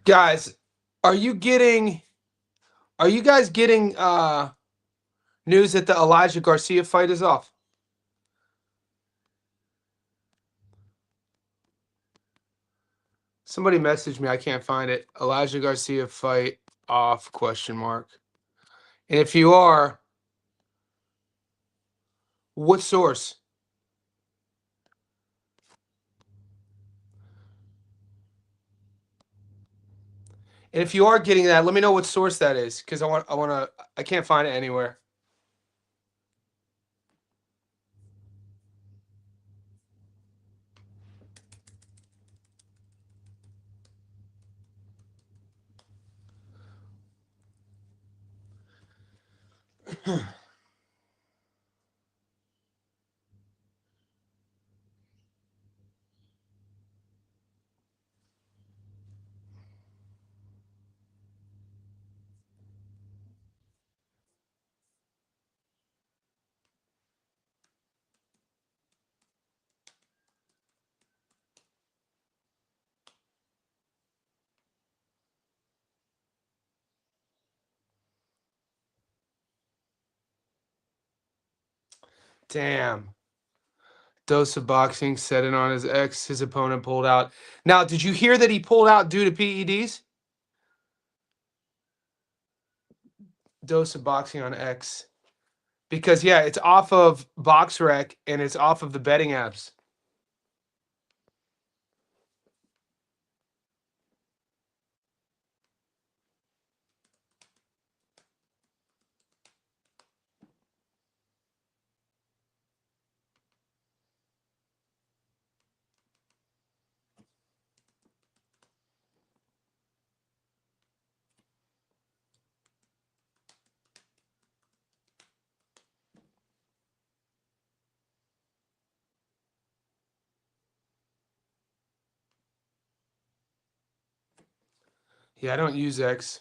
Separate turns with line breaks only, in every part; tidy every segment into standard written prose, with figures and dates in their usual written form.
Guys, are you getting are you guys getting news that the Elijah Garcia fight is off? Somebody messaged me, I can't find it. Elijah Garcia fight off question mark. And if you are, what source? And if you are getting that, let me know what source that is cuz I can't find it anywhere. Damn. Dose of boxing, set it on his ex. His opponent pulled out. Now, did you hear that he pulled out due to PEDs? Dose of boxing on X. Because yeah, it's off of BoxRec and it's off of the betting apps. Yeah, I don't use X.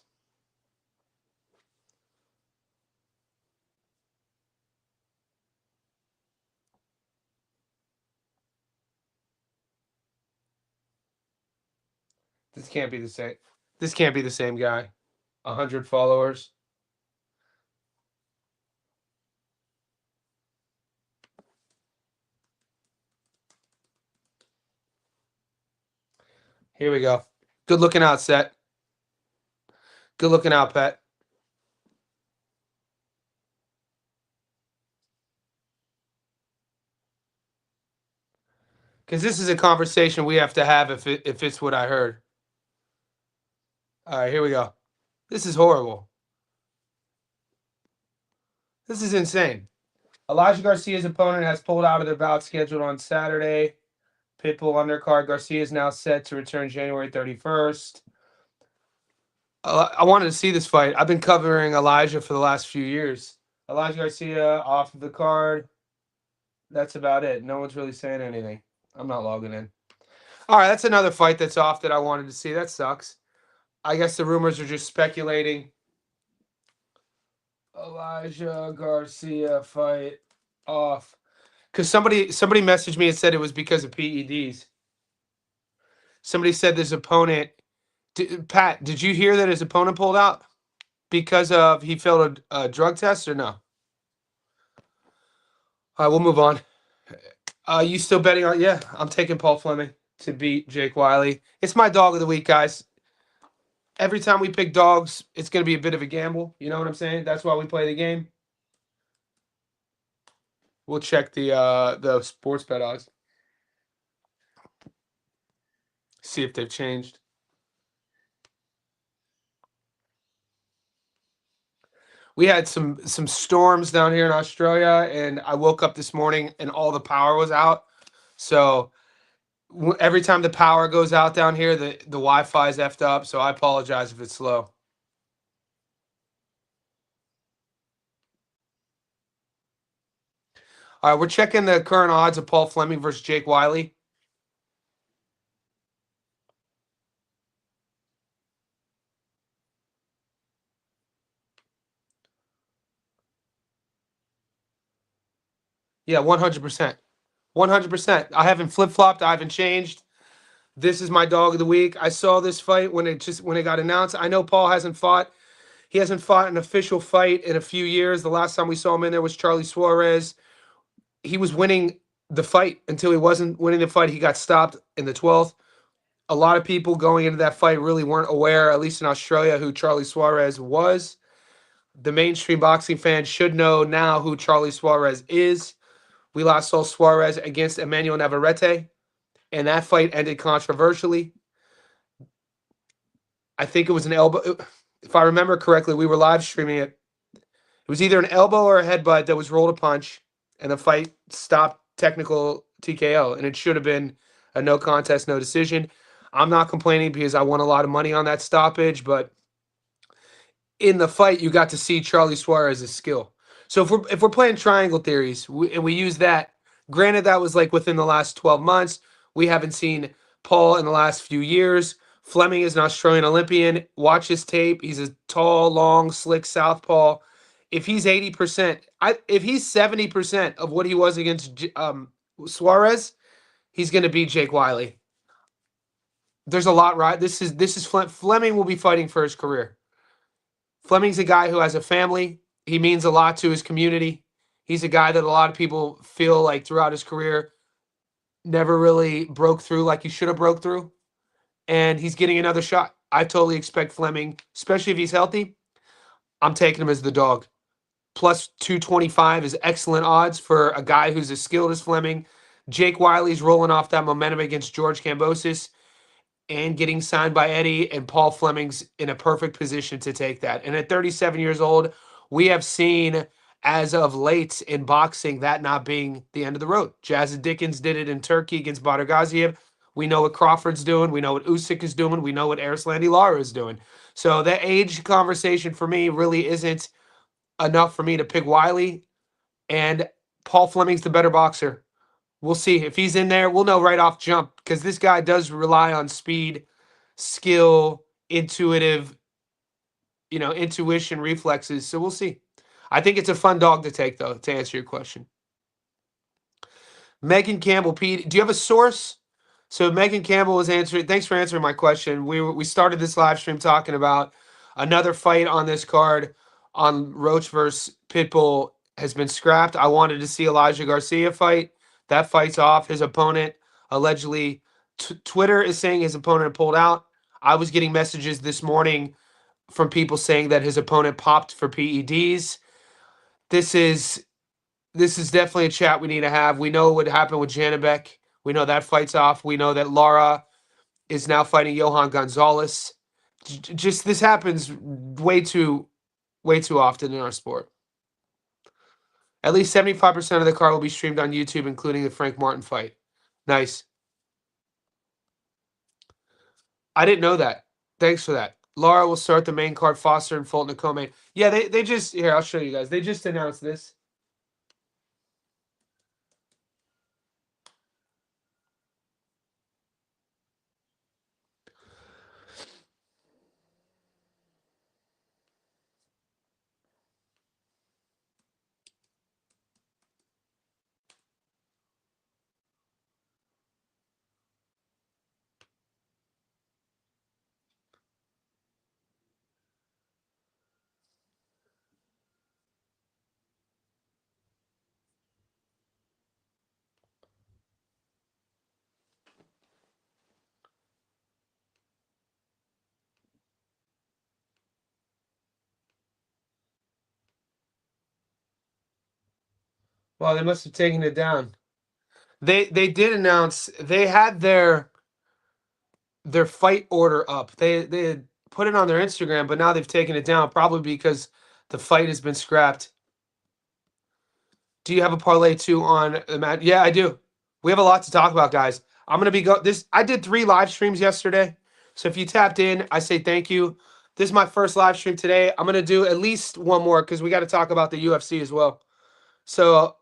This can't be the same. This can't be the same guy. 100 followers. Here we go. Good looking out, Set. Good looking out, Pet. Because this is a conversation we have to have if it's what I heard. All right, here we go. This is horrible. This is insane. Elijah Garcia's opponent has pulled out of their bout scheduled on Saturday. Pitbull undercard. Garcia is now set to return January 31st. I wanted to see this fight. I've been covering Elijah for the last few years. Elijah Garcia off of the card. That's about it. No one's really saying anything. I'm not logging in. All right, that's another fight that's off that I wanted to see. That sucks. I guess the rumors are just speculating. Elijah Garcia fight off. Because somebody messaged me and said it was because of PEDs. Somebody said this opponent. Pat, did you hear that his opponent pulled out because of he failed a drug test or no? All right, we'll move on. You still betting on? Yeah, I'm taking Paul Fleming to beat Jake Wiley. It's my dog of the week, guys. Every time we pick dogs, it's going to be a bit of a gamble. You know what I'm saying? That's why we play the game. We'll check the sports bet odds. See if they've changed. We had some storms down here in Australia, and I woke up this morning and all the power was out. So every time the power goes out down here, the Wi-Fi is effed up. So I apologize if it's slow. All right, we're checking the current odds of Paul Fleming versus Jake Wiley. Yeah, 100%. 100%. I haven't flip-flopped. I haven't changed. This is my dog of the week. I saw this fight when it got announced. I know Paul hasn't fought. He hasn't fought an official fight in a few years. The last time we saw him in there was Charlie Suarez. He was winning the fight until he wasn't winning the fight. He got stopped in the 12th. A lot of people going into that fight really weren't aware, at least in Australia, who Charlie Suarez was. The mainstream boxing fans should know now who Charlie Suarez is. We last saw Suarez against Emmanuel Navarrete, and that fight ended controversially. I think it was an elbow. If I remember correctly, we were live streaming it. It was either an elbow or a headbutt that was rolled a punch, and the fight stopped technical TKO, and it should have been a no contest, no decision. I'm not complaining because I won a lot of money on that stoppage, but in the fight, you got to see Charlie Suarez's skill. So if we're playing triangle theories and we use that, granted that was like within the last 12 months, we haven't seen Paul in the last few years. Fleming is an Australian Olympian. Watch his tape. He's a tall, long, slick southpaw. If he's 80%, if he's 70% of what he was against Suarez, he's going to beat Jake Wiley. There's a lot right. This is Fleming will be fighting for his career. Fleming's a guy who has a family. He means a lot to his community. He's a guy that a lot of people feel like throughout his career never really broke through like he should have broke through. And he's getting another shot. I totally expect Fleming, especially if he's healthy. I'm taking him as the dog. Plus 225 is excellent odds for a guy who's as skilled as Fleming. Jake Wiley's rolling off that momentum against George Kambosos and getting signed by Eddie, and Paul Fleming's in a perfect position to take that. And at 37 years old, we have seen as of late in boxing that not being the end of the road. Jazza Dickens did it in Turkey against Badr Gaziev. We know what Crawford's doing. We know what Usyk is doing. We know what Arislandi Lara is doing. So the age conversation for me really isn't enough for me to pick Wiley. And Paul Fleming's the better boxer. We'll see. If he's in there, we'll know right off jump because this guy does rely on speed, skill, intuition, reflexes. So we'll see. I think it's a fun dog to take, though, to answer your question. Megan Campbell, Pete, do you have a source? So Megan Campbell was answering. Thanks for answering my question. We started this live stream talking about another fight on this card on Roach versus Pitbull has been scrapped. I wanted to see Elijah Garcia fight. That fight's off. His opponent allegedly, Twitter is saying his opponent pulled out. I was getting messages this morning from people saying that his opponent popped for PEDs. This is definitely a chat we need to have. We know what happened with Janibek. We know that fight's off. We know that Lara is now fighting Johan Gonzalez. Just this happens way too often in our sport. At least 75% of the card will be streamed on YouTube, including the Frank Martin fight. Nice. I didn't know that. Thanks for that. Lara will start the main card. Foster and Fulton to co-main. Yeah, they just here. I'll show you guys. They just announced this. Well, they must have taken it down. They did announce they had their fight order up. They had put it on their Instagram, but now they've taken it down, probably because the fight has been scrapped. Do you have a parlay too on the match? Yeah, I do. We have a lot to talk about, guys. I'm gonna be I did 3 live streams yesterday, so if you tapped in, I say thank you. This is my first live stream today. I'm gonna do at least one more because we got to talk about the UFC as well. So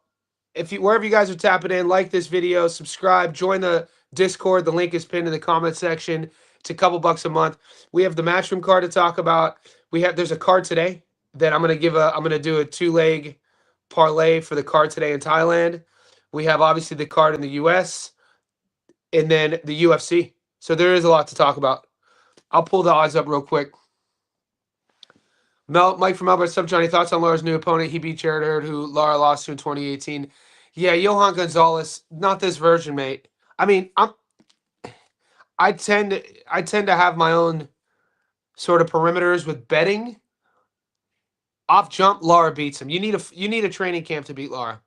wherever you guys are tapping in, like this video, subscribe, join the Discord. The link is pinned in the comment section. It's a couple bucks a month. We have the Matchroom card to talk about. There's a card today that I'm gonna do a 2-leg parlay for the card today in Thailand. We have obviously the card in the US and then the UFC. So there is a lot to talk about. I'll pull the odds up real quick. Mike from Melbourne, sub Johnny, thoughts on Lara's new opponent? He beat Jared Hurd, who Lara lost to in 2018. Yeah, Johan Gonzalez, not this version, mate. I mean, I tend to have my own sort of perimeters with betting. Off jump, Lara beats him. You need a training camp to beat Lara.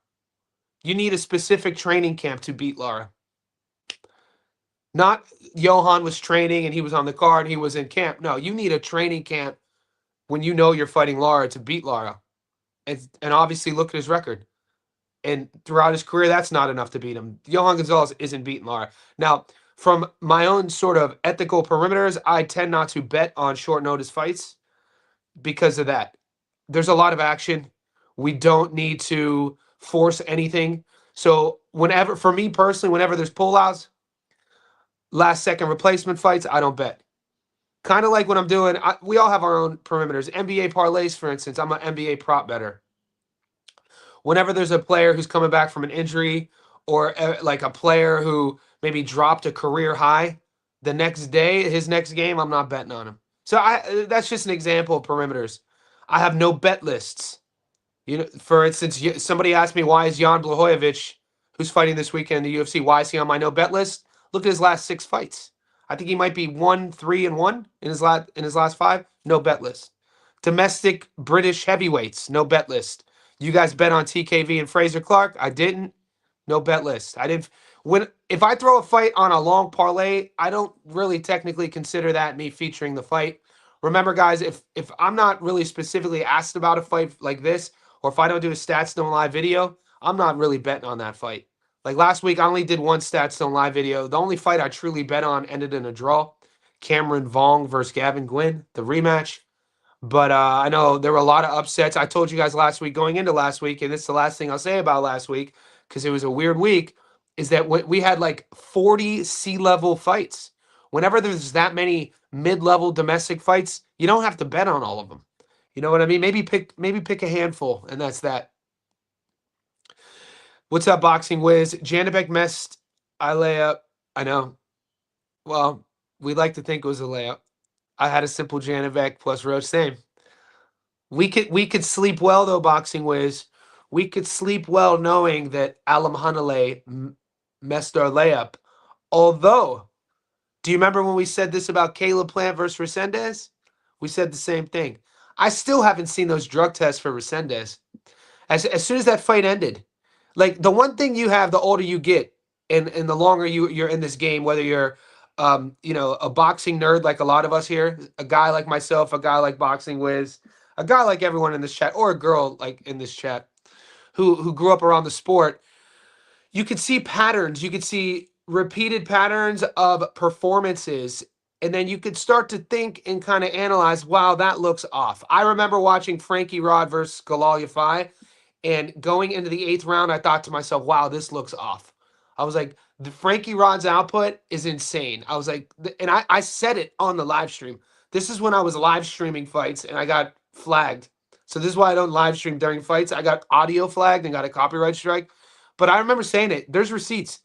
You need a specific training camp to beat Lara. Not Johan was training and he was on the card, he was in camp. No, you need a training camp when you know you're fighting Lara to beat Lara. And obviously look at his record. And throughout his career, that's not enough to beat him. Johan Gonzalez isn't beating Lara. Now, from my own sort of ethical perimeters, I tend not to bet on short notice fights because of that. There's a lot of action. We don't need to force anything. So whenever, for me personally, whenever there's pullouts, last second replacement fights, I don't bet. Kind of like what I'm doing. We all have our own perimeters. NBA parlays, for instance, I'm an NBA prop better. Whenever there's a player who's coming back from an injury or like a player who maybe dropped a career high, the next day, his next game, I'm not betting on him. So that's just an example of perimeters. I have no bet lists. You know, for instance, somebody asked me why is Jan Blachowicz, who's fighting this weekend in the UFC, why is he on my no bet list? Look at his last 6 fights. I think he might be 1-3-1 in his last 5. No bet list. Domestic British heavyweights, no bet list. You guys bet on TKV and Fraser Clark? I didn't. No bet list. I didn't. If I throw a fight on a long parlay, I don't really technically consider that me featuring the fight. Remember, guys, if I'm not really specifically asked about a fight like this, or if I don't do a Stats Stone Live video, I'm not really betting on that fight. Like last week, I only did one Stats Stone Live video. The only fight I truly bet on ended in a draw. Cameron Vong versus Gavin Gwynn, the rematch. But I know there were a lot of upsets. I told you guys last week, going into last week, and this is the last thing I'll say about last week, because it was a weird week, is that we had like 40 C-level fights. Whenever there's that many mid-level domestic fights, you don't have to bet on all of them. You know what I mean? Maybe pick a handful, and that's that. What's up, Boxing Wiz? Janibek messed I layup. I know. Well, we like to think it was a layup. I had a simple Janibek plus Roach. Same. We could sleep well though, Boxing Wiz. We could sleep well knowing that Alam Hanale messed our layup. Although, do you remember when we said this about Caleb Plant versus Resendez? We said the same thing. I still haven't seen those drug tests for Resendez. As soon as that fight ended, like the one thing you have, the older you get, and the longer you're in this game, whether you're a boxing nerd like a lot of us here, a guy like myself, a guy like Boxing Wiz, a guy like everyone in this chat, or a girl like in this chat who grew up around the sport, you could see patterns. You could see repeated patterns of performances. And then you could start to think and kind of analyze, wow, that looks off. I remember watching Frankie Rod versus Galal Yafai, and going into the 8th round, I thought to myself, wow, this looks off. I was like, the Frankie Rod's output is insane. I was like, and I said it on the live stream. This is when I was live streaming fights and I got flagged. So this is why I don't live stream during fights. I got audio flagged and got a copyright strike. But I remember saying it. There's receipts.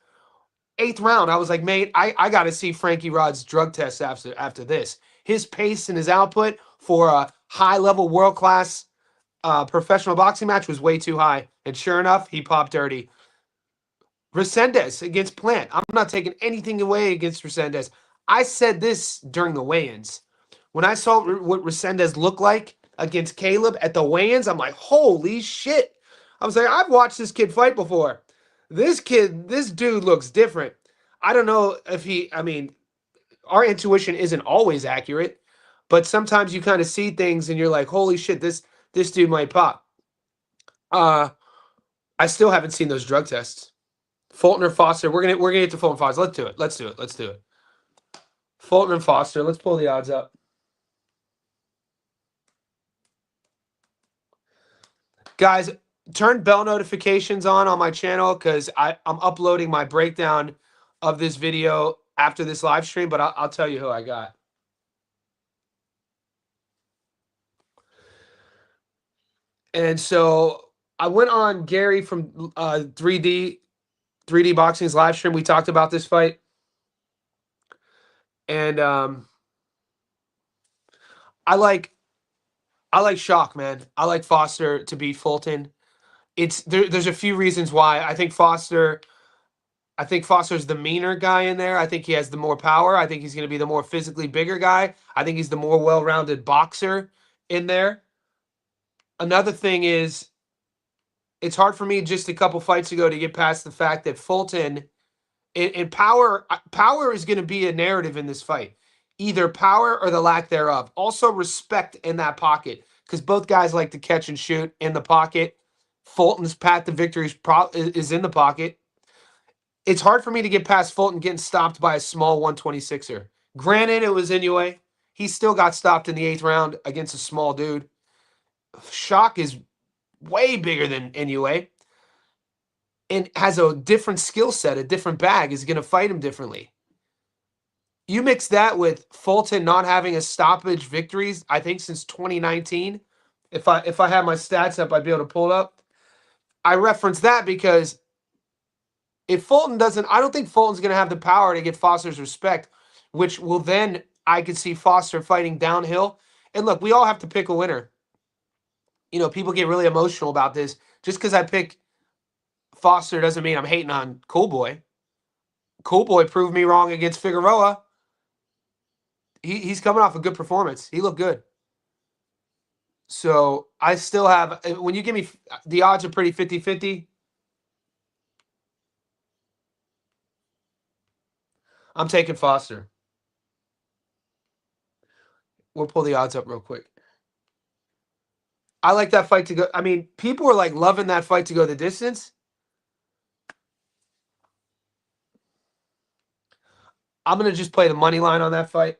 8th round, I was like, mate, I got to see Frankie Rod's drug test after this. His pace and his output for a high-level, world-class professional boxing match was way too high. And sure enough, he popped dirty. Resendez against Plant. I'm not taking anything away against Resendez. I said this during the weigh-ins. When I saw what Resendez looked like against Caleb at the weigh-ins, I'm like, holy shit. I was like, I've watched this kid fight before. This dude looks different. I don't know if our intuition isn't always accurate, but sometimes you kind of see things and you're like, holy shit, this dude might pop. I still haven't seen those drug tests. Fulton or Foster. We're gonna get to Fulton Foster. Let's do it. Fulton and Foster. Let's pull the odds up. Guys, turn bell notifications on my channel because I'm uploading my breakdown of this video after this live stream, but I'll tell you who I got. And so I went on Gary from 3D Boxing's live stream. We talked about this fight. And I like Shock, man. I like Foster to beat Fulton. There's a few reasons why. I think Foster's the meaner guy in there. I think he has the more power. I think he's going to be the more physically bigger guy. I think he's the more well-rounded boxer in there. Another thing is, it's hard for me just a couple fights ago to get past the fact that Fulton in power is going to be a narrative in this fight. Either power or the lack thereof. Also respect in that pocket because both guys like to catch and shoot in the pocket. Fulton's path to victory is in the pocket. It's hard for me to get past Fulton getting stopped by a small 126er. Granted, it was Inoue. He still got stopped in the 8th round against a small dude. Shock is way bigger than Inoue and has a different skill set, a different bag, is going to fight him differently. You mix that with Fulton not having a stoppage victories, I think since 2019. If I had my stats up, I'd be able to pull it up. I reference that because if Fulton doesn't, I don't think Fulton's going to have the power to get Foster's respect, which will then, I could see Foster fighting downhill. And look, we all have to pick a winner. You know, people get really emotional about this. Just because I pick Foster doesn't mean I'm hating on Cool Boy. Cool Boy proved me wrong against Figueroa. He's coming off a good performance. He looked good. So I still have, when you give me, the odds are pretty 50-50. I'm taking Foster. We'll pull the odds up real quick. I like that fight to go. I mean, people were like loving that fight to go the distance. I'm going to just play the money line on that fight.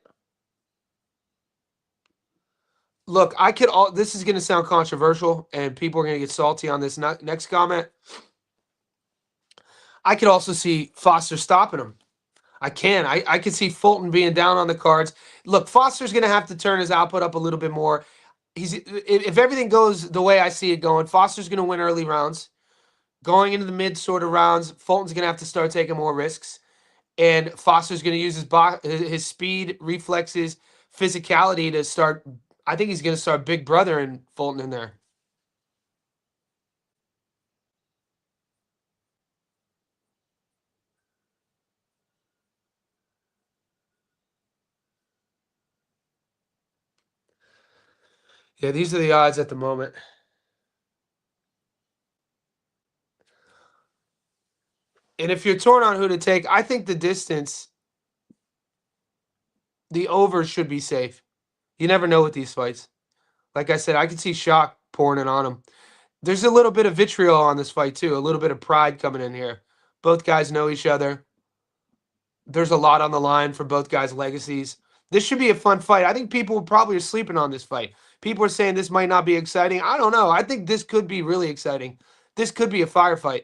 Look, this is going to sound controversial and people are going to get salty on this next comment. I could also see Foster stopping him. I could see Fulton being down on the cards. Look, Foster's going to have to turn his output up a little bit more. If everything goes the way I see it going, Foster's going to win early rounds. Going into the mid sort of rounds, Fulton's going to have to start taking more risks. And Foster's going to use his speed, reflexes, physicality to start. I think he's going to start big brother and Fulton in there. Yeah, these are the odds at the moment. And if you're torn on who to take, I think the distance, the over should be safe. You never know with these fights. Like I said, I could see Shock pouring it on him. There's a little bit of vitriol on this fight, too. A little bit of pride coming in here. Both guys know each other. There's a lot on the line for both guys' legacies. This should be a fun fight. I think people probably are sleeping on this fight. People are saying this might not be exciting. I don't know. I think this could be really exciting. This could be a firefight.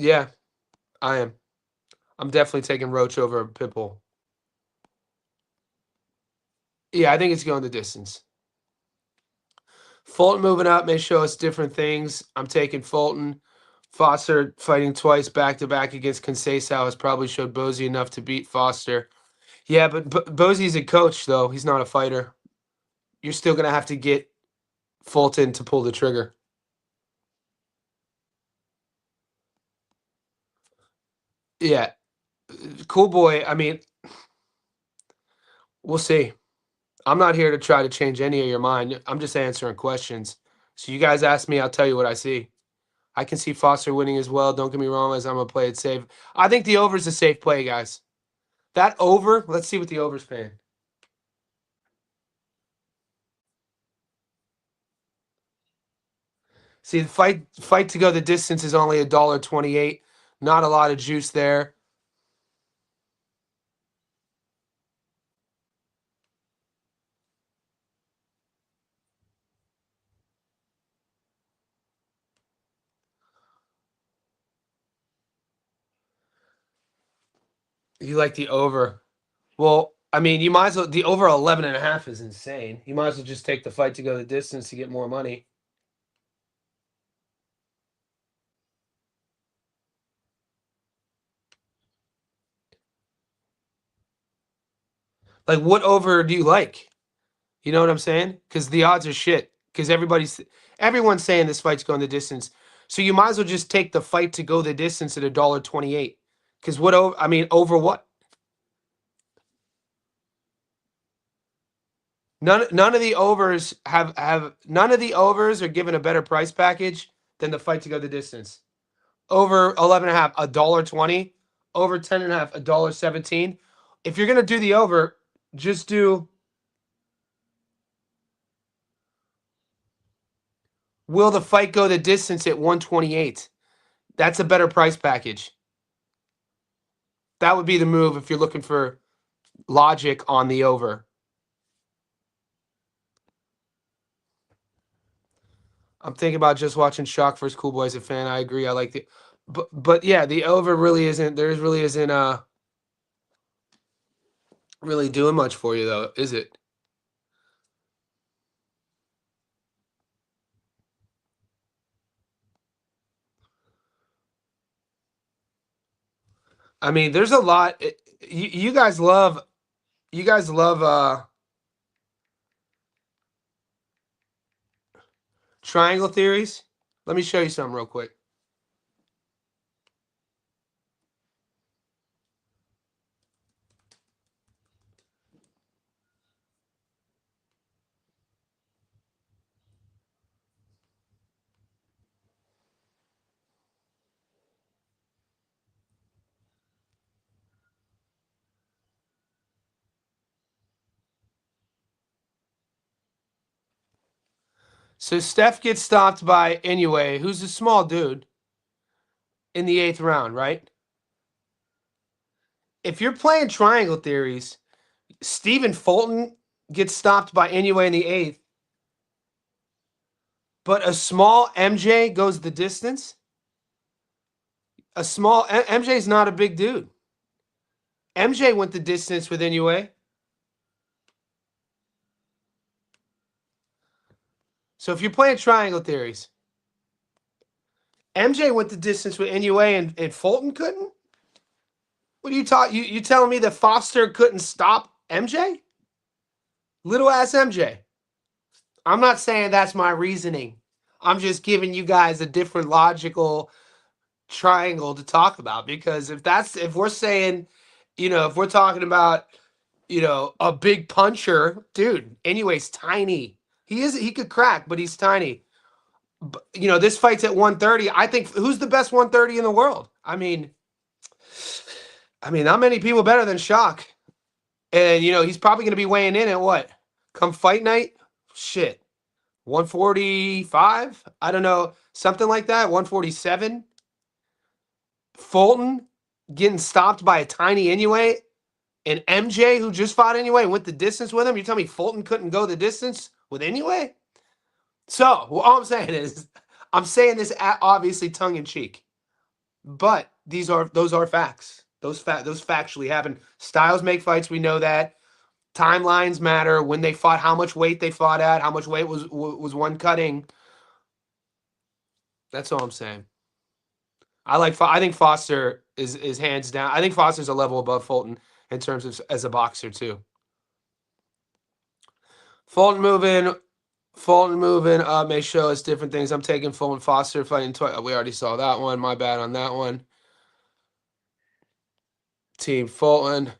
Yeah, I am. I'm definitely taking Roach over Pitbull. Yeah, I think it's going the distance. Fulton moving up may show us different things. I'm taking Fulton. Foster fighting twice back to back against Conceição has probably showed Bozy enough to beat Foster. Yeah, but Bozy's a coach, though. He's not a fighter. You're still going to have to get Fulton to pull the trigger. Yeah. Cool Boy, I mean, we'll see. I'm not here to try to change any of your mind. I'm just answering questions. So you guys ask me, I'll tell you what I see. I can see Foster winning as well. Don't get me wrong, as I'm going to play it safe. I think the over is a safe play, guys. That over, let's see what the over's paying. See, the fight to go the distance is only $1.28. Not a lot of juice there. You like the over. Well, I mean, you might as well. The over 11.5 is insane. You might as well just take the fight to go the distance to get more money. Like, what over do you like? You know what I'm saying? Because the odds are shit. Because everyone's saying this fight's going the distance. So you might as well just take the fight to go the distance at $1.28. Because what over? I mean, over what? None of the overs have none of the overs are given a better price package than the fight to go the distance. Over 11.5, $1.20. Over 10.5, $1.17. If you're gonna do the over, just do. Will the fight go the distance at 128? That's a better price package. That would be the move if you're looking for logic on the over. I'm thinking about just watching Shock versus Cool Boy as a fan. I agree. I like the, but yeah, the over really isn't. There's really isn't really doing much for you though, is it? I mean, there's a lot. You guys love triangle theories. Let me show you something real quick. So Steph gets stopped by Inoue, who's a small dude, in the 8th round, right? If you're playing triangle theories, Stephen Fulton gets stopped by Inoue in the 8th, but a small MJ goes the distance. A small MJ's not a big dude. MJ went the distance with Inoue. So if you're playing triangle theories, MJ went the distance with Inoue and Fulton couldn't? What are you talking? You telling me that Foster couldn't stop MJ? Little ass MJ. I'm not saying that's my reasoning. I'm just giving you guys a different logical triangle to talk about because if we're saying, if we're talking about, a big puncher, dude, anyways, tiny. He could crack, but he's tiny. But, this fight's at 130. I think who's the best 130 in the world? I mean, not many people better than Shock. And he's probably going to be weighing in at what? Come fight night? Shit. 145? I don't know. Something like that. 147. Fulton getting stopped by a tiny Inoue. And MJ, who just fought Inoue, went the distance with him. You tell me Fulton couldn't go the distance with Inoue? So, all I'm saying is, I'm saying this obviously tongue in cheek, but those are facts. Those factually happen. Styles make fights. We know that. Timelines matter. When they fought, how much weight they fought at, how much weight was one cutting. That's all I'm saying. I think Foster is hands down. I think Foster's a level above Fulton in terms of as a boxer too. Fulton moving. May show us different things. I'm taking Fulton Foster fighting. We already saw that one. My bad on that one. Team Fulton.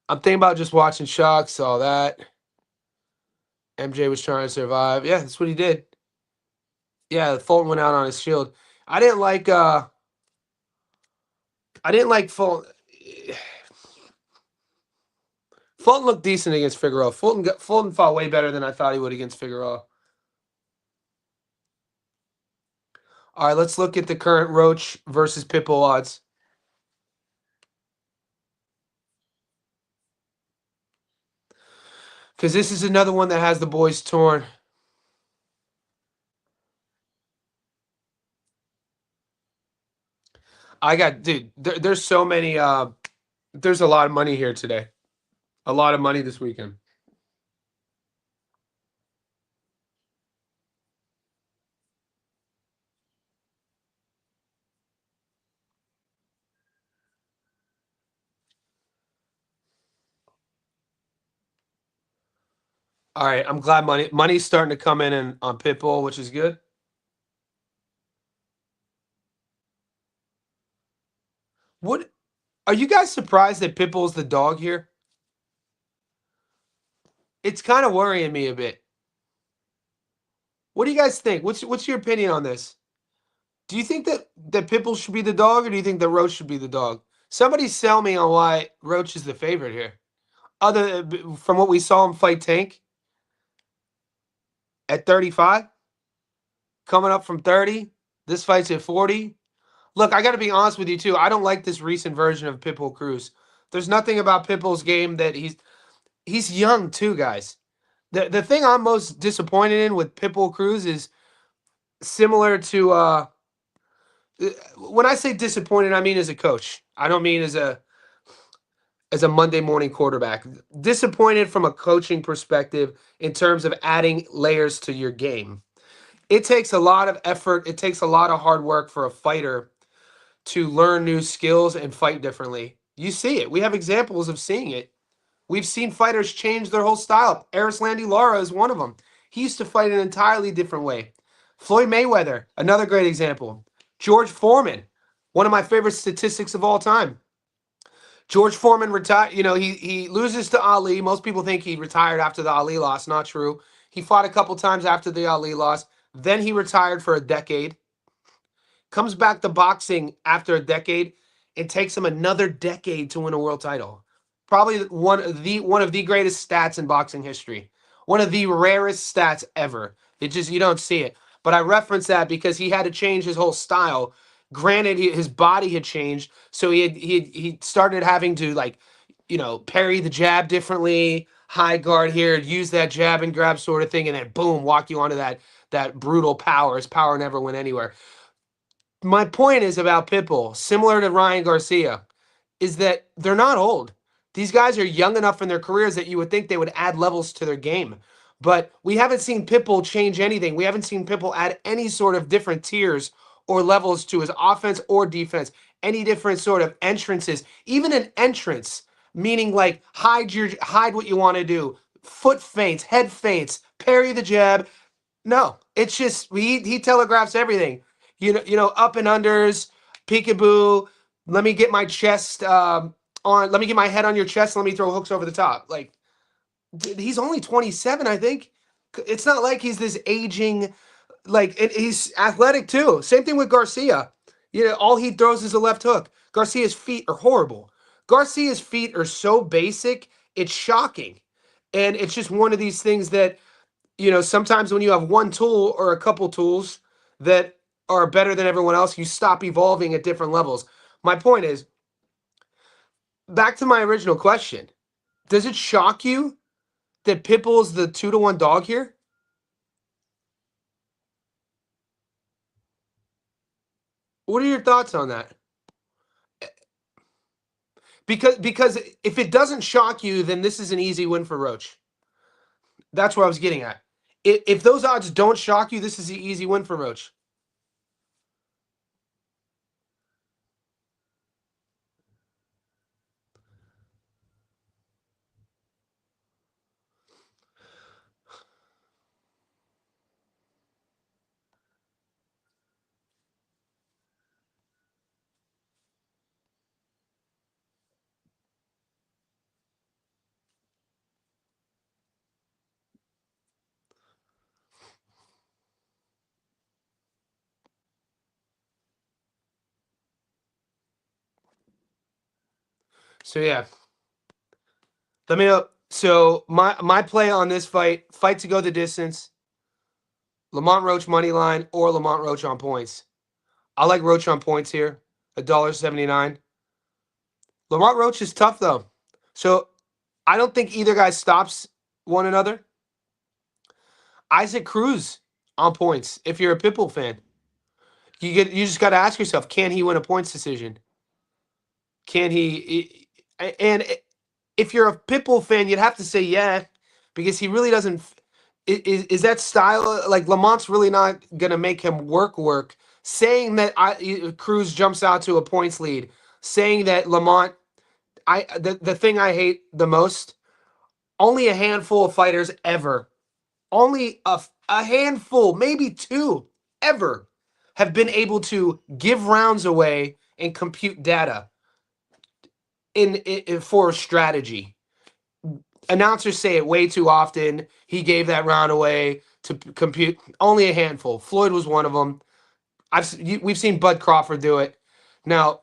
I'm thinking about just watching Shock. Saw that. MJ was trying to survive. Yeah, that's what he did. Yeah, Fulton went out on his shield. I didn't like Fulton. Fulton looked decent against Figueroa. Fulton fought way better than I thought he would against Figueroa. All right, let's look at the current Roach versus Pitbull odds. Because this is another one that has the boys torn. Dude, there's so many, there's a lot of money here today. A lot of money this weekend. All right, I'm glad money's starting to come in on Pitbull, which is good. What are you guys surprised that Pitbull's the dog here? It's kind of worrying me a bit. What do you guys think? What's your opinion on this? Do you think that Pitbull should be the dog, or do you think that Roach should be the dog? Somebody sell me on why Roach is the favorite here. From what we saw him fight Tank at 35, coming up from 30, this fight's at 40. Look, I got to be honest with you too. I don't like this recent version of Pitbull Cruz. There's nothing about Pitbull's game that he's young too, guys. The thing I'm most disappointed in with Pitbull Cruz is similar to when I say disappointed, I mean as a coach. I don't mean as a Monday morning quarterback. Disappointed from a coaching perspective in terms of adding layers to your game. It takes a lot of effort, it takes a lot of hard work for a fighter to learn new skills and fight differently. You see it. We have examples of seeing it. We've seen fighters change their whole style. Landy Lara is one of them. He used to fight an entirely different way. Floyd Mayweather, another great example. George Foreman, one of my favorite statistics of all time. George Foreman retired. You know, he loses to Ali. Most people think he retired after the Ali loss. Not true. He fought a couple times after the Ali loss. Then he retired for a decade. Comes back to boxing after a decade. It takes him another decade to win a world title. Probably one of the greatest stats in boxing history. One of the rarest stats ever. It just you don't see it. But I reference that because he had to change his whole style. Granted, his body had changed, so he started having to parry the jab differently, high guard here, use that jab and grab sort of thing, and then boom, walk you onto that brutal power. His power never went anywhere. My point is about Pitbull, similar to Ryan Garcia, is that they're not old. These guys are young enough in their careers that you would think they would add levels to their game. But we haven't seen Pitbull change anything. We haven't seen Pitbull add any sort of different tiers or levels to his offense or defense, any different sort of entrances, even an entrance, meaning like hide what you want to do, foot feints, head feints, parry the jab. No, it's just he telegraphs everything. Up and unders, peekaboo. Let me get my chest on. Let me get my head on your chest. Let me throw hooks over the top. Like he's only 27, I think. It's not like he's this aging. Like he's athletic too. Same thing with Garcia. All he throws is a left hook. Garcia's feet are horrible. Garcia's feet are so basic, it's shocking. And it's just one of these things that sometimes when you have one tool or a couple tools that are better than everyone else, you stop evolving at different levels. My point is, back to my original question, does it shock you that Pitbull's the 2-1 dog here? What are your thoughts on that? Because if it doesn't shock you, then this is an easy win for Roach. That's what I was getting at. If those odds don't shock you, this is an easy win for Roach. So yeah, let me know. So my play on this fight to go the distance, Lamont Roach money line or Lamont Roach on points. I like Roach on points here, $1.79. Lamont Roach is tough though, so I don't think either guy stops one another. Isaac Cruz on points. If you're a Pitbull fan, you just got to ask yourself: can he win a points decision? Can he? And if you're a Pitbull fan, you'd have to say yeah, because he really doesn't. Is that style like Lamont's really not gonna make him work? Saying that Cruz jumps out to a points lead, saying that Lamont, the thing I hate the most, only a handful of fighters ever, only a handful, maybe two ever, have been able to give rounds away and compute data in for strategy. Announcers say it way too often. He gave that round away to compute. Only a handful. Floyd was one of them. We've seen Bud Crawford do it. Now,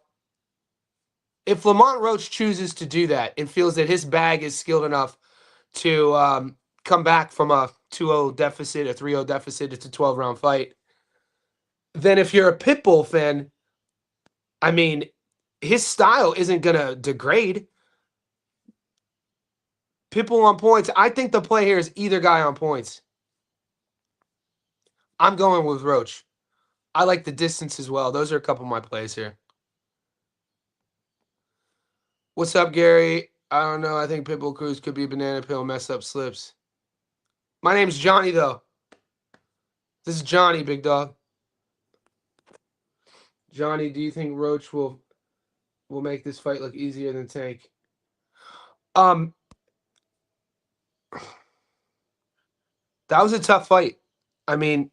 if Lamont Roach chooses to do that and feels that his bag is skilled enough to come back from a 2-0 deficit, a 3-0 deficit, it's a 12-round fight, then if you're a Pitbull fan, I mean, his style isn't going to degrade. Pitbull on points. I think the play here is either guy on points. I'm going with Roach. I like the distance as well. Those are a couple of my plays here. What's up, Gary? I don't know. I think Pitbull Cruz could be a banana peel, mess up slips. My name's Johnny, though. This is Johnny, big dog. Johnny, do you think Roach will make this fight look easier than Tank? That was a tough fight. I mean,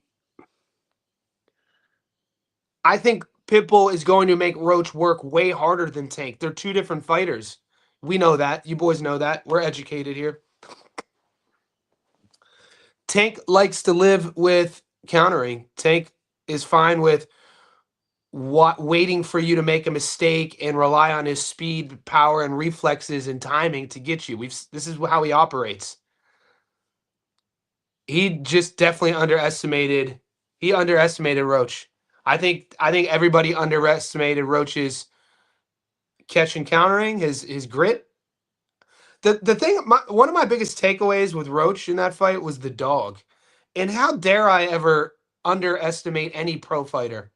I think Pitbull is going to make Roach work way harder than Tank. They're two different fighters. We know that. You boys know that. We're educated here. Tank likes to live with countering. Tank is fine with waiting for you to make a mistake and rely on his speed, power, and reflexes and timing to get you. This is how he operates. He just definitely underestimated. He underestimated Roach. I think everybody underestimated Roach's catch and countering, his grit. The thing, one of my biggest takeaways with Roach in that fight was the dog. And how dare I ever underestimate any pro fighter?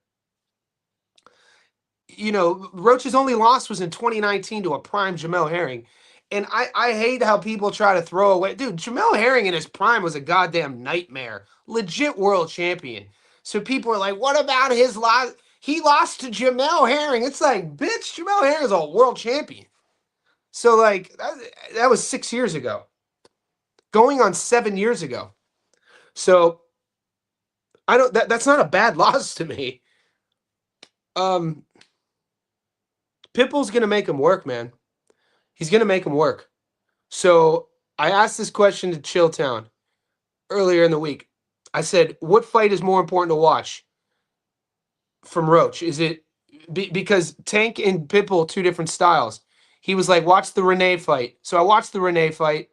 You know, Roach's only loss was in 2019 to a prime Jamel Herring. And I hate how people try to throw away. Dude, Jamel Herring in his prime was a goddamn nightmare. Legit world champion. So people are like, what about his loss? He lost to Jamel Herring. It's like, bitch, Jamel Herring is a world champion. So, like, that was 6 years ago. Going on 7 years ago. So, I don't, that's not a bad loss to me. Pitbull's going to make him work, man. He's going to make him work. So, I asked this question to Chilltown earlier in the week. I said, what fight is more important to watch from Roach? Is it because Tank and Pitbull, two different styles? He was like, watch the Renee fight. So I watched the Renee fight.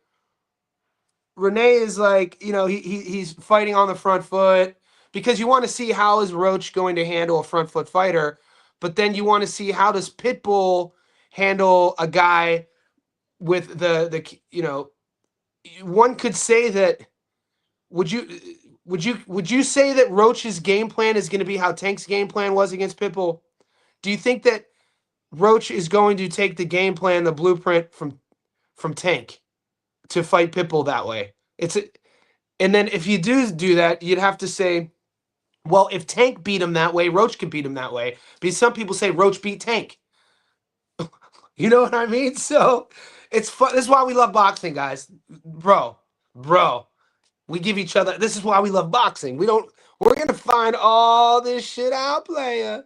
Renee is like, you know, he's fighting on the front foot because you want to see how is Roach going to handle a front foot fighter, but then you want to see how does Pitbull handle a guy with the you know, one could say that would you say that Roach's game plan is going to be how Tank's game plan was against Pitbull? Do you think that Roach is going to take the game plan, the blueprint from Tank to fight Pitbull that way? And then if you do that, you'd have to say, well, if Tank beat him that way, Roach can beat him that way. Because some people say Roach beat Tank. You know what I mean? So it's fun. This is why we love boxing, guys. Bro. We give each other. This is why we love boxing. We're gonna find all this shit out, player.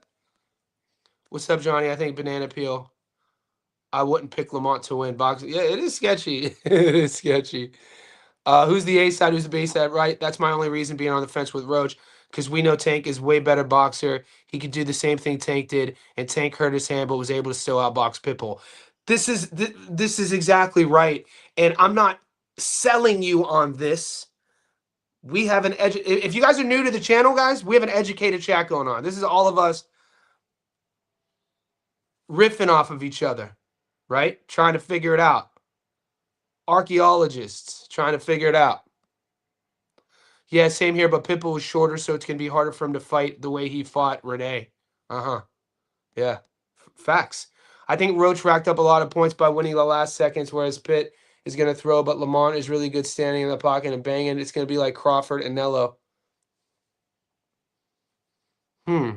What's up, Johnny? I think banana peel. I wouldn't pick Lamont to win boxing. Yeah, it is sketchy. It is sketchy. Who's the A side? Who's the B side? Right. That's my only reason being on the fence with Roach, because we know Tank is way better boxer. He could do the same thing Tank did, and Tank hurt his hand, but was able to still outbox Pitbull. This is exactly right, and I'm not selling you on this. We have an if you guys are new to the channel, guys, we have an educated chat going on. This is all of us riffing off of each other, right? Trying to figure it out. Archaeologists trying to figure it out. Yeah, same here, but Pitbull was shorter, so it's going to be harder for him to fight the way he fought Renee. Uh-huh. Yeah. Facts. I think Roach racked up a lot of points by winning the last seconds, whereas Pitt is going to throw, but Lamont is really good standing in the pocket and banging. It's going to be like Crawford and Nello. Hmm.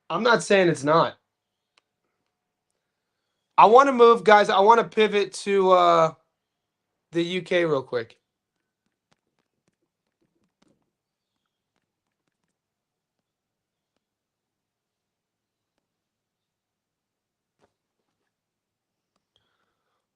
I'm not saying it's not. I want to move, guys. I want to pivot to the UK real quick.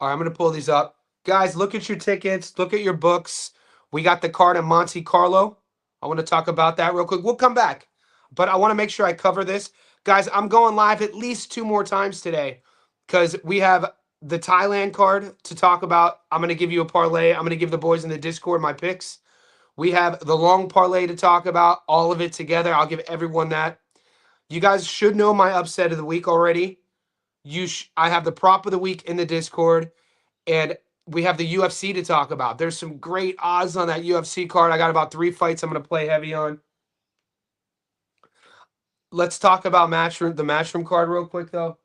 All right, I'm going to pull these up. Guys, look at your tickets. Look at your books. We got the card in Monte Carlo. I want to talk about that real quick. We'll come back. But I want to make sure I cover this. Guys, I'm going live at least 2 more times today because we have the Thailand card to talk about. I'm going to give you a parlay. I'm going to give the boys in the Discord my picks. We have the long parlay to talk about, all of it together. I'll give everyone that. You guys should know my upset of the week already. I have the prop of the week in the Discord, and we have the UFC to talk about. There's some great odds on that UFC card. I got about 3 fights I'm going to play heavy on. Let's talk about the Matchroom card real quick, though.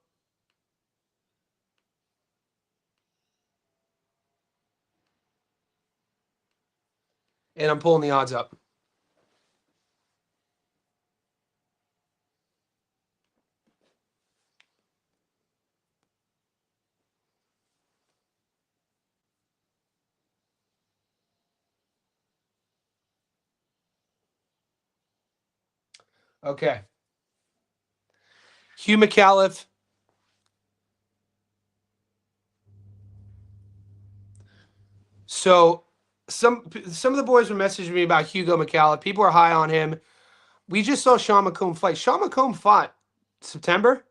And I'm pulling the odds up. Okay. Hugh McAuliffe. So some of the boys were messaging me about Hugo McAuliffe. People are high on him. We just saw Sean McComb fight. Sean McComb fought September,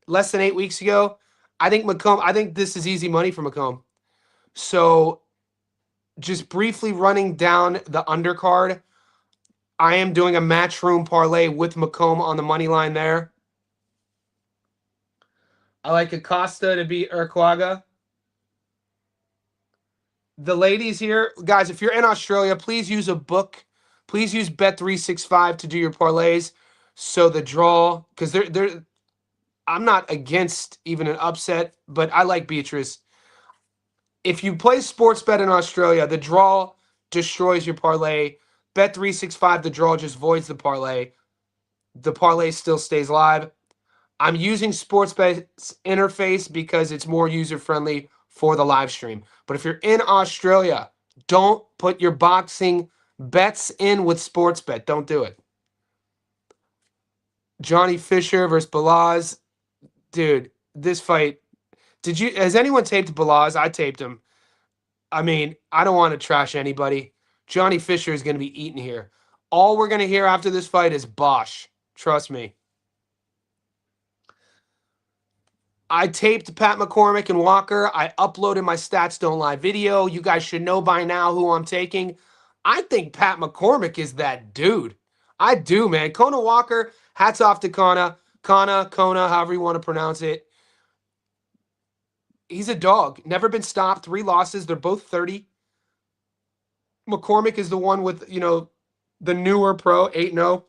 less than 8 weeks ago. I think this is easy money for McComb. So just briefly running down the undercard, I am doing a Matchroom parlay with McComb on the money line there. I like Acosta to beat Urquaga. The ladies here, guys, if you're in Australia, please use a book. Please use Bet365 to do your parlays. So the draw, because I'm not against even an upset, but I like Beatrice. If you play sports bet in Australia, the draw destroys your parlay. Bet365, the draw just voids the parlay. The parlay still stays live. I'm using Sportsbet's interface because it's more user-friendly for the live stream. But if you're in Australia, don't put your boxing bets in with Sportsbet. Don't do it. Johnny Fisher versus Balaz. Dude, this fight. Has anyone taped Balaz? I taped him. I mean, I don't want to trash anybody. Johnny Fisher is going to be eaten here. All we're going to hear after this fight is Bosh. Trust me. I taped Pat McCormick and Walker. I uploaded my Stats Don't Lie video. You guys should know by now who I'm taking. I think Pat McCormick is that dude. I do, man. Kona Walker, hats off to Kona, however you want to pronounce it. He's a dog. Never been stopped. 3 losses. They're both 30. McCormick is the one with, the newer pro, 8-0.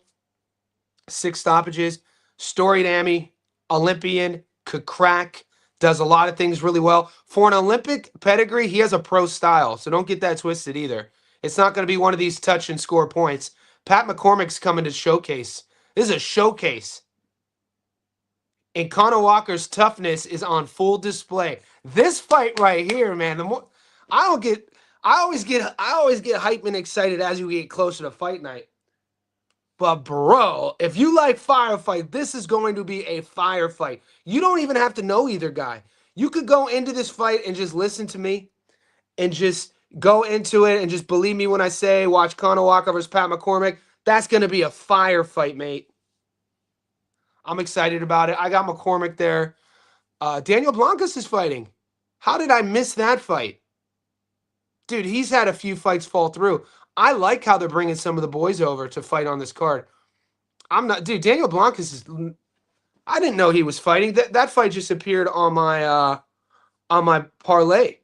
6 stoppages. Storied Ammy, Olympian, could crack, does a lot of things really well. For an Olympic pedigree, he has a pro style, so don't get that twisted either. It's not going to be one of these touch and score points. Pat McCormick's coming to showcase. This is a showcase. And Conor Walker's toughness is on full display. This fight right here, man, I always get hyped and excited as we get closer to fight night. But bro, if you like firefight, this is going to be a firefight. You don't even have to know either guy. You could go into this fight and just listen to me and just go into it and just believe me when I say watch Conor Walker versus Pat McCormick. That's going to be a firefight, mate. I'm excited about it. I got McCormick there. Daniel Blancas is fighting. How did I miss that fight? Dude, he's had a few fights fall through. I like how they're bringing some of the boys over to fight on this card. Daniel Blancas is. I didn't know he was fighting. That fight just appeared on my parlay.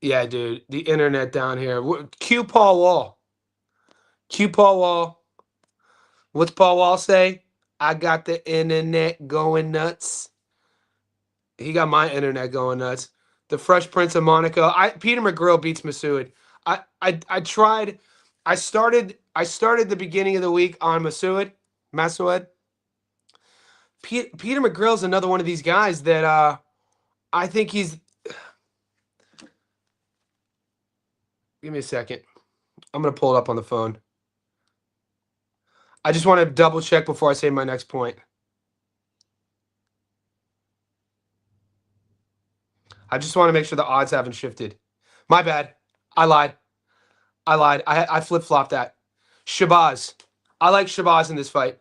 Yeah, dude. The internet down here. Q Paul Wall. Q Paul Wall. What's Paul Wall say? I got the internet going nuts. He got my internet going nuts. The Fresh Prince of Monaco. Peter McGrill beats Masood. I tried. I started the beginning of the week on Masood. Peter McGrill's another one of these guys that I think he's. Give me a second. I'm gonna pull it up on the phone. I just want to double check before I say my next point. I just want to make sure the odds haven't shifted. My bad. I lied. I flip flopped that. Shabazz. I like Shabazz in this fight.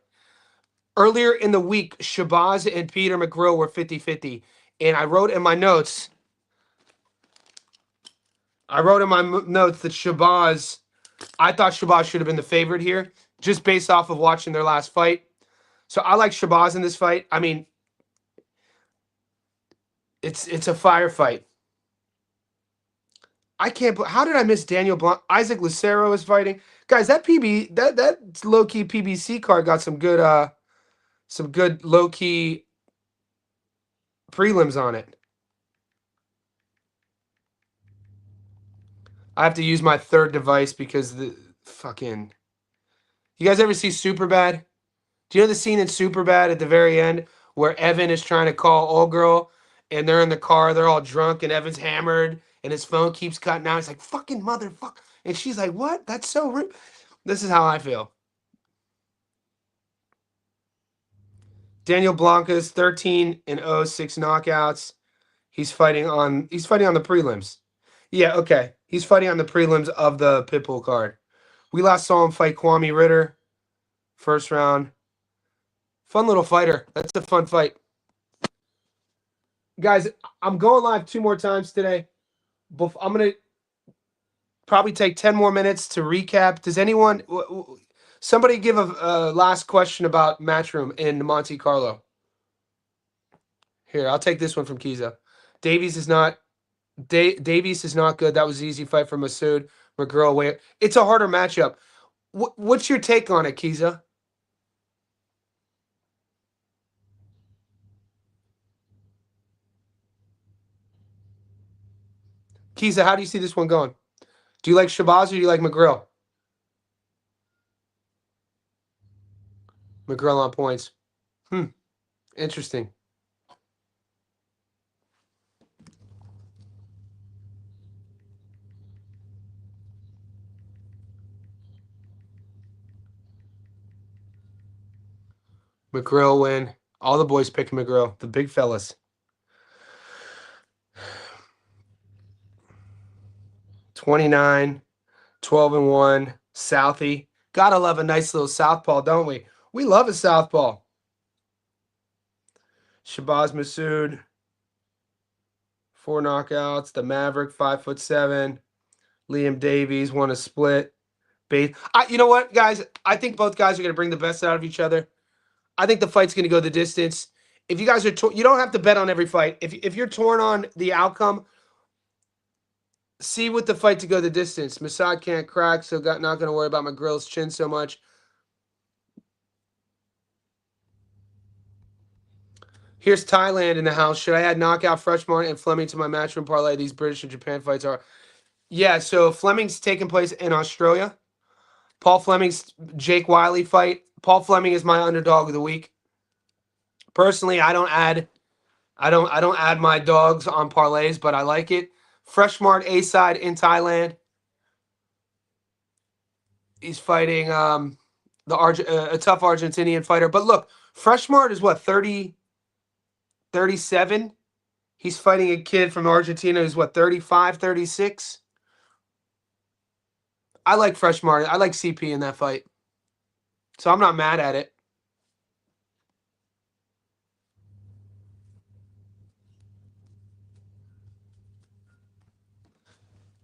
Earlier in the week, Shabazz and Peter McGrill were 50-50. And I wrote in my notes. That Shabazz. I thought Shabazz should have been the favorite here, just based off of watching their last fight. So I like Shabazz in this fight. I mean, it's a firefight. I can't. How did I miss Daniel Blanc? Isaac Lucero is fighting. Guys, that low key PBC card got some good low key prelims on it. I have to use my third device because the fucking. You guys ever see Superbad? Do you know the scene in Superbad at the very end where Evan is trying to call old girl and they're in the car, they're all drunk and Evan's hammered and his phone keeps cutting out. He's like, fucking motherfucker. And she's like, what? That's so rude. This is how I feel. Daniel Blanca's 13-0, 6 knockouts. He's fighting on the prelims. Yeah, okay. He's fighting on the prelims of the Pitbull card. We last saw him fight Kwame Ritter. First round. Fun little fighter. That's a fun fight. Guys, I'm going live 2 more times today. I'm going to probably take 10 more minutes to recap. Does anyone... Somebody give a last question about Matchroom in Monte Carlo. Here, I'll take this one from Kiza. Davies is not good. That was an easy fight for Masood. McGrill, it's a harder matchup. What's your take on it, Kiza? Kiza, how do you see this one going? Do you like Shabazz or do you like McGrill? McGrill on points. Interesting. McGrill win. All the boys picking McGrill. The big fellas. 29, 12-1. Southie. Gotta love a nice little southpaw, don't we? We love a southpaw. Shabazz Masood. 4 knockouts. The Maverick, 5'7". Liam Davies won a split. You know what, guys? I think both guys are going to bring the best out of each other. I think the fight's going to go the distance. If you guys are, you don't have to bet on every fight. If you're torn on the outcome, see with the fight to go the distance. Masad can't crack, so not going to worry about McGrill's chin so much. Here's Thailand in the house. Should I add knockout Freshman and Fleming to my matchroom parlay? These British and Japan fights are. Yeah, so Fleming's taking place in Australia. Paul Fleming's Jake Wiley fight. Paul Fleming is my underdog of the week. Personally, I don't add my dogs on parlays, but I like it. Freshmart A-side in Thailand. He's fighting a tough Argentinian fighter. But look, Freshmart is what, 37? He's fighting a kid from Argentina who's what, 35, 36? I like Freshmart. I like CP in that fight. So I'm not mad at it.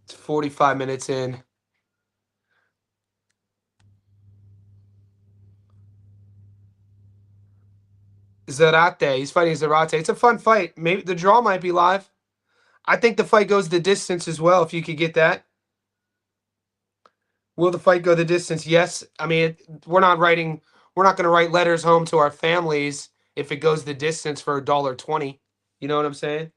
It's 45 minutes in. Zarate. He's fighting Zarate. It's a fun fight. Maybe the draw might be live. I think the fight goes the distance as well, if you could get that. Will the fight go the distance? Yes. I mean, we're not going to write letters home to our families if it goes the distance for $1.20. You know what I'm saying?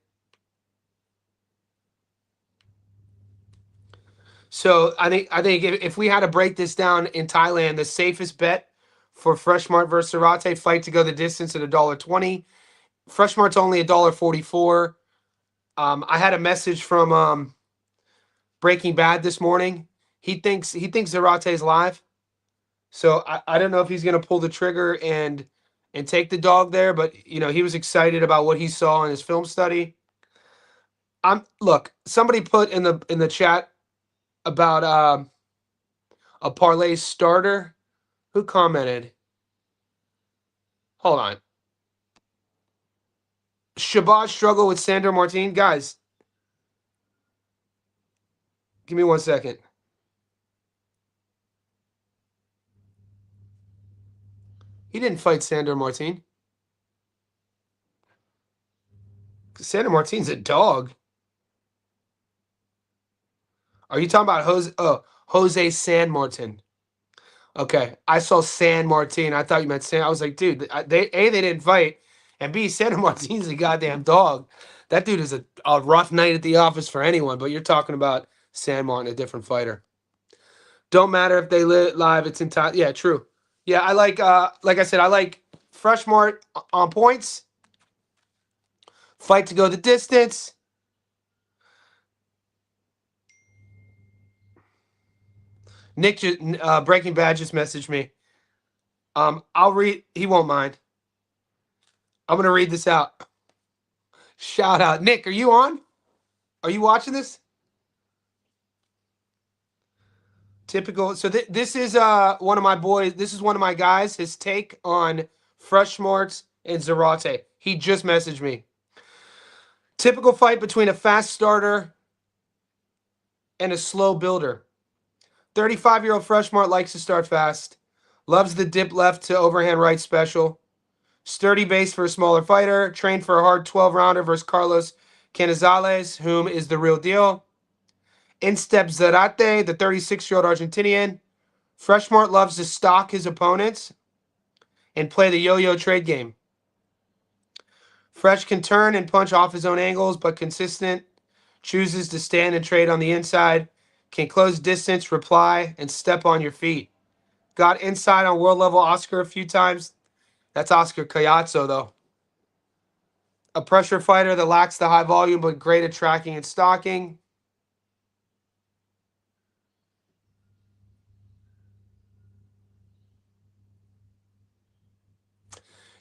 So I think if we had to break this down in Thailand, the safest bet for Freshmart versus Sarate fight to go the distance at $1.20. Freshmart's only $1.44. I had a message from Breaking Bad this morning. He thinks Zarate's live. So I don't know if he's gonna pull the trigger and take the dog there, but he was excited about what he saw in his film study. Look, somebody put in the chat about a parlay starter. Who commented? Hold on. Shabazz struggle with Sandor Martin. Guys, give me 1 second. He didn't fight Sandor Martin. Sandor Martin's a dog. Are you talking about Jose San Martin? Okay, I saw San Martin. I thought you meant San. I was like, dude, they didn't fight, and B, Sandor Martin's a goddamn dog. That dude is a rough night at the office for anyone. But you're talking about San Martin, a different fighter. Don't matter if they live. It's entirely true. Yeah, I like I said, I like Freshmart on points. Fight to go the distance. Nick Breaking Bad just messaged me. I'll read. He won't mind. I'm gonna read this out. Shout out, Nick. Are you on? Are you watching this? Typical. So this is one of my boys. This is one of my guys. His take on Freshmarts and Zarate. He just messaged me. Typical fight between a fast starter and a slow builder. 35-year-old Freshmart likes to start fast. Loves the dip left to overhand right special. Sturdy base for a smaller fighter. Trained for a hard 12-rounder versus Carlos Canizales, whom is the real deal. In steps Zarate, the 36-year-old Argentinian. Freshmart loves to stalk his opponents and play the yo-yo trade game. Fresh can turn and punch off his own angles, but consistent. Chooses to stand and trade on the inside. Can close distance, reply, and step on your feet. Got inside on world level Oscar a few times. That's Oscar Cayazzo, though. A pressure fighter that lacks the high volume, but great at tracking and stalking.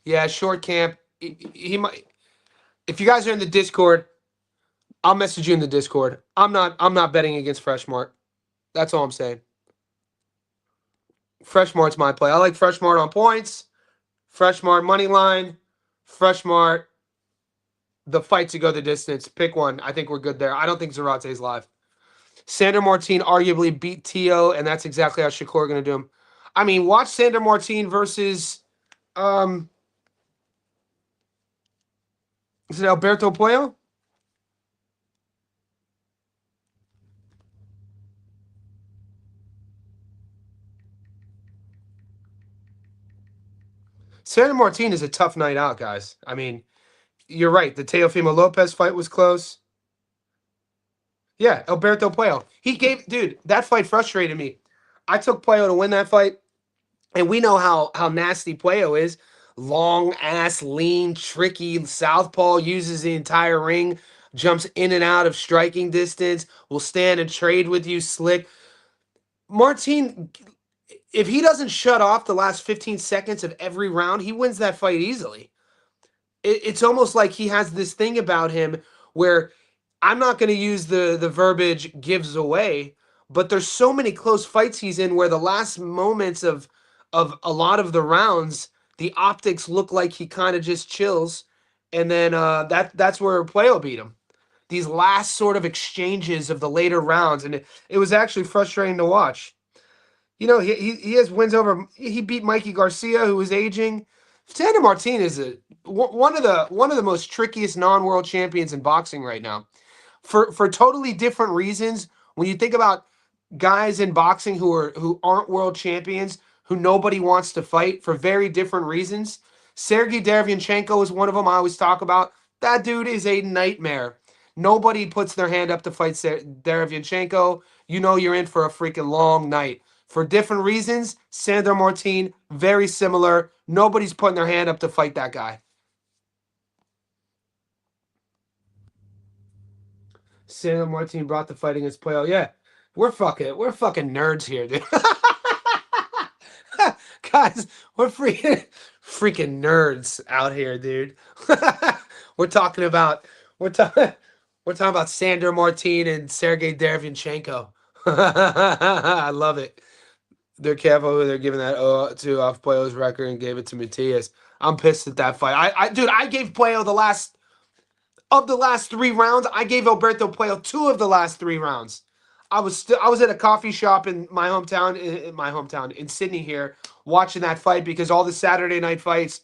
Yeah, short camp. He might. If you guys are in the Discord, I'll message you in the Discord. I'm not betting against Freshmart. That's all I'm saying. Freshmart's my play. I like Freshmart on points. Freshmart money line. Freshmart the fight to go the distance. Pick one. I think we're good there. I don't think Zarate's live. Sandor Martin arguably beat Tio, and that's exactly how Shakur going to do him. I mean, watch Sandor Martin versus is it Alberto Puello? Sandor Martin is a tough night out, guys. I mean, you're right. The Teofimo Lopez fight was close. Yeah, Alberto Puello. Dude, that fight frustrated me. I took Puello to win that fight, and we know how nasty Puello is. Long ass, lean, tricky southpaw, uses the entire ring, jumps in and out of striking distance, will stand and trade with you slick. Martin, if he doesn't shut off the last 15 seconds of every round, he wins that fight easily. It's almost like he has this thing about him where I'm not going to use the verbiage gives away, but there's so many close fights he's in where the last moments of a lot of the rounds, the optics look like he kind of just chills, and then that's where Puello beat him. These last sort of exchanges of the later rounds, and it was actually frustrating to watch. You know, he has wins over. He beat Mikey Garcia, who was aging. Sandor Martin is one of the most trickiest non-world champions in boxing right now. for totally different reasons. When you think about guys in boxing who aren't world champions, who nobody wants to fight for very different reasons. Sergey Derevyanchenko is one of them I always talk about. That dude is a nightmare. Nobody puts their hand up to fight Derevyanchenko. You know you're in for a freaking long night. For different reasons, Sandor Martin, very similar. Nobody's putting their hand up to fight that guy. Sandor Martin brought the fight against Puello. Yeah, we're fucking nerds here, dude. Guys, we're freaking nerds out here, dude. we're talking about we're talking we're talking about Sandor Martin and Sergey Derevyanchenko. I love it. They're careful who they're giving that to off Puello's record and gave it to Matias. I'm pissed at that fight. I gave Puello the last of the last 3 rounds. I gave Alberto Puello 2 of the last 3 rounds. I was at a coffee shop in my hometown in Sydney here, watching that fight because all the Saturday night fights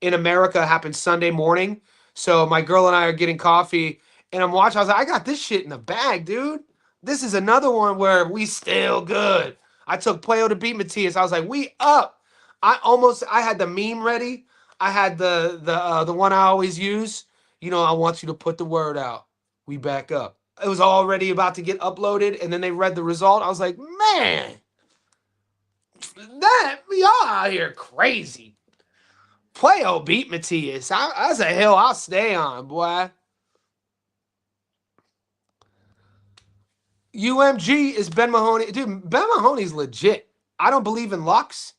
in America happen Sunday morning. So my girl and I are getting coffee, and I'm watching. I was like, I got this shit in the bag, dude. This is another one where we still good. I took Puello to beat Matias. I was like, we up. I had the meme ready. I had the one I always use. You know, I want you to put the word out. We back up. It was already about to get uploaded, and then they read the result. I was like, man, that y'all out here crazy. Puello beat Matias. That's a hill I'll stay on, boy. UMG is Ben Mahoney. Dude, Ben Mahoney's legit. I don't believe in locks.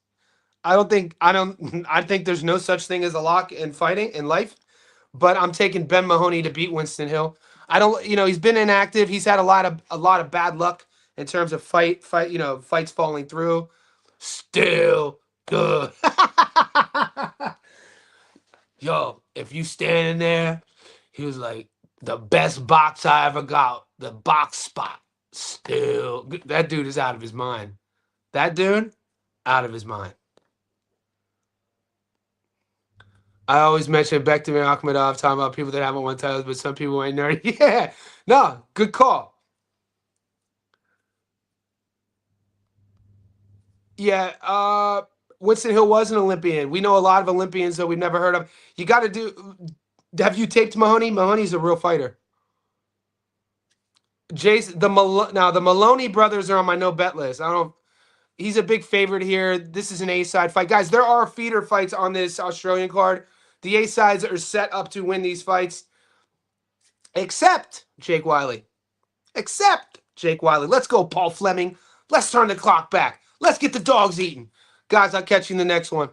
I think there's no such thing as a lock in fighting in life. But I'm taking Ben Mahoney to beat Winston Hill. He's been inactive. He's had a lot of bad luck in terms of fights falling through. Still good. Yo, if you standing there, he was like, the best box I ever got, the box spot. Still good. That dude is out of his mind. That dude, out of his mind. I always mention Bektimir Akhmedov talking about people that haven't won titles, but some people ain't nerdy. Yeah, no, good call. Yeah, Winston Hill was an Olympian. We know a lot of Olympians that we've never heard of. You got to do. Have you taped Mahoney? Mahoney's a real fighter. Jason, the Maloney brothers are on my no bet list. I don't. He's a big favorite here. This is an A-side fight, guys. There are feeder fights on this Australian card. The A-sides are set up to win these fights, except Jake Wiley. Let's go, Paul Fleming. Let's turn the clock back. Let's get the dogs eating. Guys, I'll catch you in the next one.